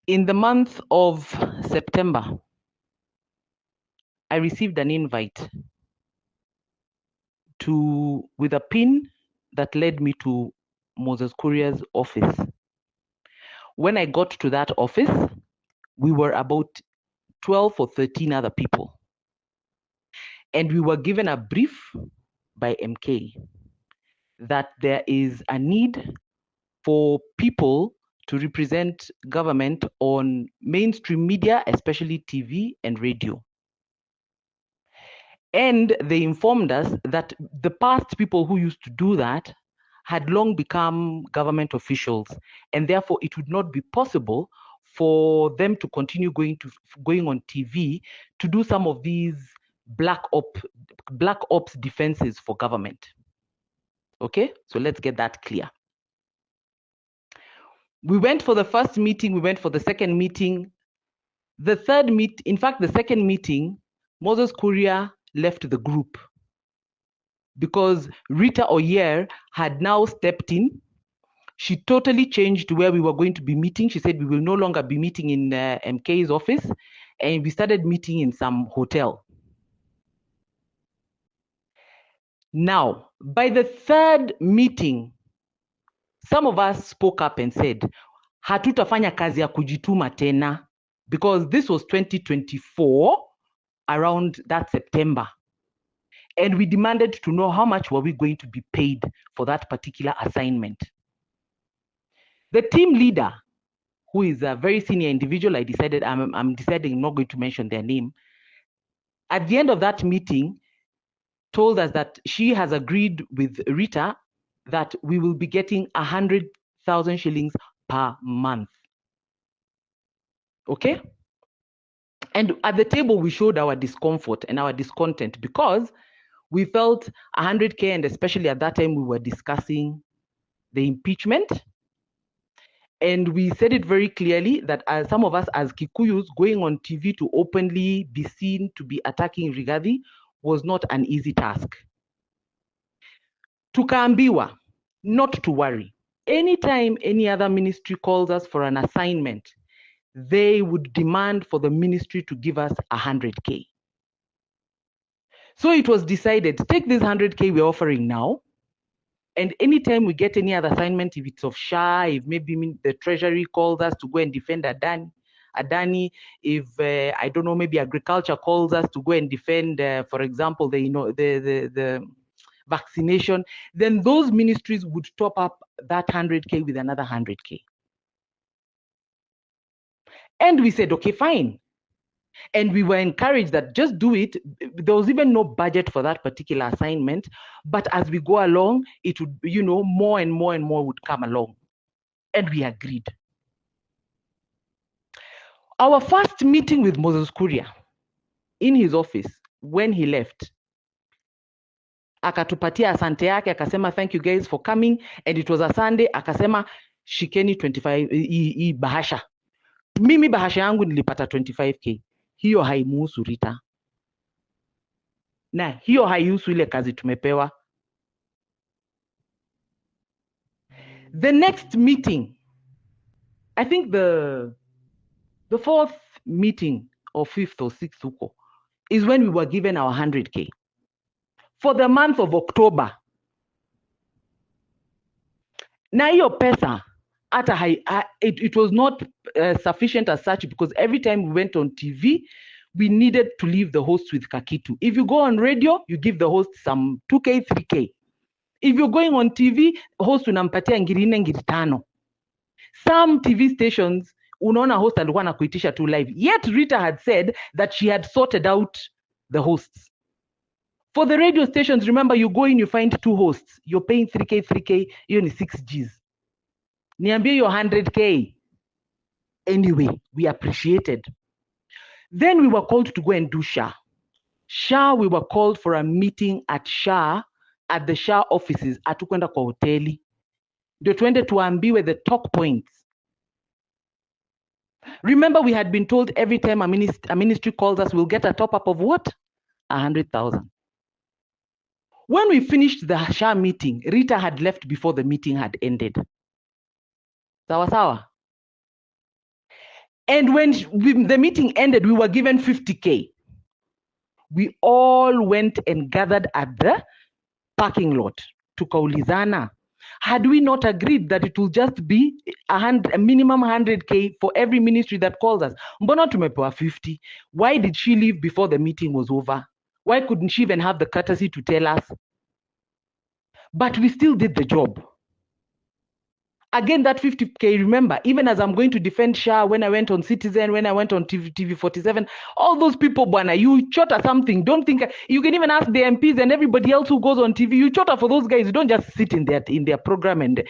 In the month of September, I received an invite with a pin that led me to Moses Kuriaa's office. When I got to that office, we were about 12 or 13 other people. And we were given a brief by MK that there is a need for people to represent government on mainstream media, especially TV and radio. And they informed us that the past people who used to do that had long become government officials, and therefore it would not be possible for them to continue going on TV to do some of these black ops defenses for government. Okay, so let's get that clear. We went for the first meeting, we went for the second meeting. The second meeting, Moses Kuriaa left the group because Rita Oyer had now stepped in. She totally changed where we were going to be meeting. She said we will no longer be meeting in MK's office, and we started meeting in some hotel. Now, by the third meeting, some of us spoke up and said, hatutafanya kazi ya kujituma tena, because this was 2024, around that September. And we demanded to know how much were we going to be paid for that particular assignment. The team leader, who is a very senior individual, I'm deciding I'm not going to mention their name, at the end of that meeting, told us that she has agreed with Rita that we will be getting 100,000 shillings per month. Okay? And at the table, we showed our discomfort and our discontent because we felt 100K, and especially at that time, we were discussing the impeachment. And we said it very clearly that as some of us as Kikuyus going on TV to openly be seen to be attacking Rigathi was not an easy task. Tukaambiwa not to worry. Anytime any other ministry calls us for an assignment, they would demand for the ministry to give us 100K. So it was decided, take this 100K we're offering now, and anytime we get any other assignment, if it's of SHA, if maybe the Treasury calls us to go and defend Adani, if I don't know, maybe agriculture calls us to go and defend, for example, the vaccination, then those ministries would top up that 100K with another 100K. And we said, okay, fine. And we were encouraged that just do it. There was even no budget for that particular assignment. But as we go along, it would, more and more and more would come along. And we agreed. Our first meeting with Moses Kuriaa in his office, when he left, akatupatia asante yake, akasema thank you guys for coming, and it was a Sunday, akasema shikeni 25 hii bahasha. Mimi bahasha yangu nilipata 25K. Hiyo haimuhusu Rita. Na hiyo haihusu ile kazi tumepewa. The next meeting, I think the fourth meeting or fifth or sixth huko, is when we were given our 100K. For the month of October. Na hiyo pesa, it was not sufficient as such, because every time we went on TV, we needed to leave the host with kakitu. If you go on radio, you give the host some 2K, 3K. If you're going on TV, host unampatia ngiri 4, ngiri 5. Some TV stations, unaona host alikuwa anakuitisha tu live. Yet Rita had said that she had sorted out the hosts. For the radio stations, remember, you go in, you find 2 hosts. You're paying 3K, 3K, you only 6 Gs. Niambie your 100K. Anyway, we appreciated. Then we were called to go and do SHA. SHA, we were called for a meeting at SHA, at the SHA offices. Atukwenda kwa hoteli. Ndio tuende tuambiwe the talk points. Remember, we had been told every time a ministry calls us, we'll get a top up of what? 100,000. When we finished the SHA meeting, Rita had left before the meeting had ended. Sawa sawa. And when the meeting ended, we were given 50K. We all went and gathered at the parking lot. Tukaulizana, had we not agreed that it will just be a minimum 100K for every ministry that calls us? Mbona tumepewa 50? Why did she leave before the meeting was over? Why couldn't she even have the courtesy to tell us? But we still did the job. Again, that 50K, remember, even as I'm going to defend Shah, when I went on Citizen, when I went on TV 47, all those people, Bwana, you chotter something. Don't think, you can even ask the MPs and everybody else who goes on TV, you chotter for those guys. You don't just sit in their program and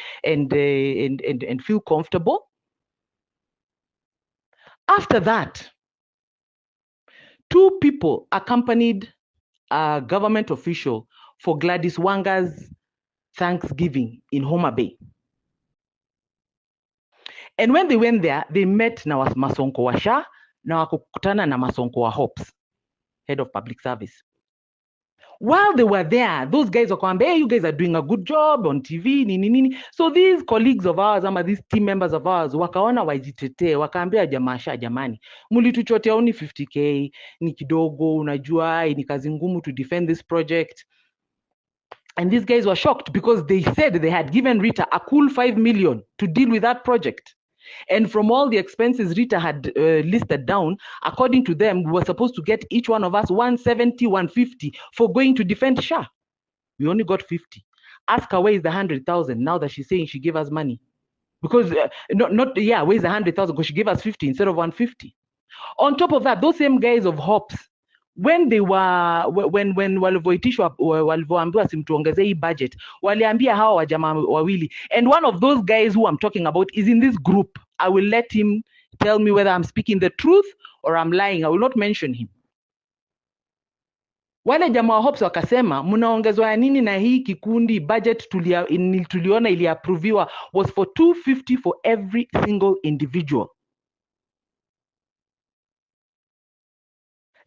feel comfortable. After that, 2 people accompanied a government official for Gladys Wanga's Thanksgiving in Homa Bay. And when they went there, they met na Masonko wa Shah na wakukutana na Masonko wa Hops, head of public service. While they were there, those guys were saying, hey, you guys are doing a good job on TV, nini. So these colleagues of ours, these team members of ours, wakaona wajitete, wakaambia jamaa Shah, jamani, mulituchotea only 50K, ni kidogo, unajua, ni kazi ngumu to defend this project. And these guys were shocked because they said they had given Rita a cool 5 million to deal with that project. And from all the expenses Rita had listed down, according to them, we were supposed to get each one of us 170, 150 for going to defend Shah. We only got 50. Ask her where is the 100,000 now that she's saying she gave us money. Because, where's the 100,000? Because she gave us 50 instead of 150. On top of that, those same guys of Hops, when walivyoambiwa simtuongezee hii budget, waliambia hawa wajamaa wawili, and one of those guys who I'm talking about is in this group. I will let him tell me whether I'm speaking the truth or I'm lying. I will not mention him. Wale jamaa wa Hops wakasema, mnaongezwa nini na hii kikundi? Budget tuliona iliapproviwa was for 250 for every single individual.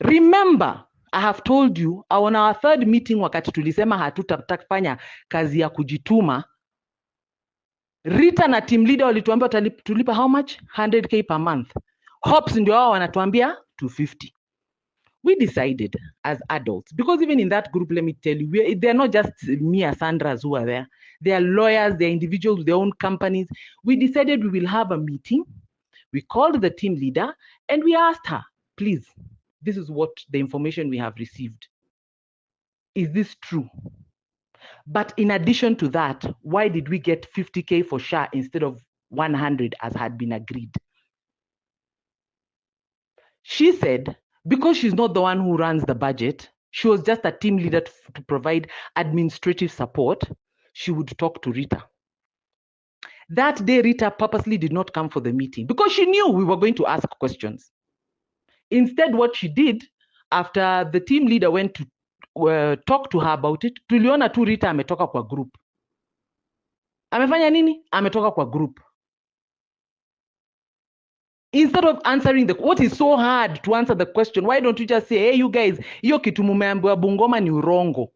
Remember, I have told you, on our 3rd meeting wakati tulisema hatutatafanya kazi ya kujituma, Rita na team leader walituambia tulipa how much? 100K per month. Hops ndio wao wanatuambia 250. We decided as adults, because even in that group, let me tell you, they're not just me and Sandras who are there. They are lawyers, they're individuals with their own companies. We decided we will have a meeting. We called the team leader and we asked her, please, this is what the information we have received. Is this true? But in addition to that, why did we get 50K for Shah instead of 100 as had been agreed? She said, because she's not the one who runs the budget, she was just a team leader to provide administrative support, she would talk to Rita. That day, Rita purposely did not come for the meeting because she knew we were going to ask questions. Instead, what she did, after the team leader went to talk to her about it, tuliona tu Rita ametoka kwa group. Amefanya nini? Ametoka kwa group. Instead of answering what is so hard to answer the question, why don't you just say, hey, you guys, hiyo kitu mumeambiwa Bungoma ni urongo.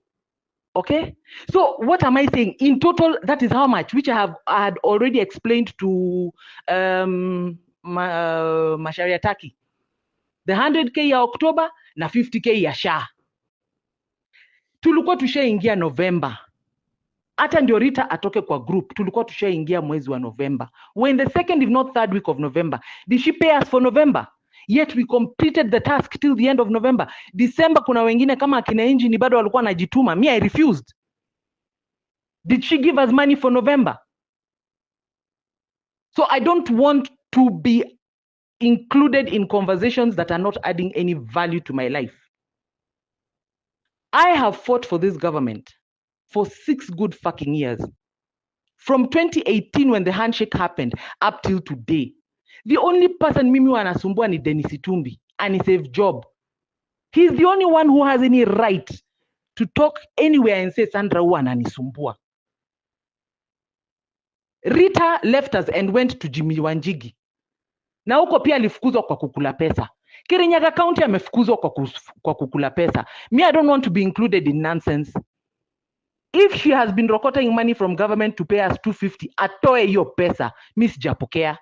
Okay? So what am I saying? In total, that is how much, which I had already explained to Masharia Taki. The 100K ya October na 50K ya Shah. Tulikuwa tushaingia November. Hata ndio Rita atoke kwa group, tulikuwa tushaingia mwezi wa November. We're in the 2nd if not 3rd week of November. Did she pay us for November? Yet we completed the task till the end of November. December kuna wengine kama akina Engine bado walikuwa najituma. Me, I refused. Did she give us money for November? So I don't want to be included in conversations that are not adding any value to my life. I have fought for this government for 6 good fucking years. From 2018 when the handshake happened up till today. The only person mimi wanasumbua ni Dennis Itumbi and he saved job. He's the only one who has any right to talk anywhere and say Sandra huwa ananisumbua. Rita left us and went to Jimmy Wanjigi. Na huko pia alifukuzwa kwa kukula pesa. Kirinyaga County amefukuzwa kwa kukula pesa. Me, I don't want to be included in nonsense. If she has been rocketing money from government to pay us 250, atoe hiyo pesa. Mi sijapokea.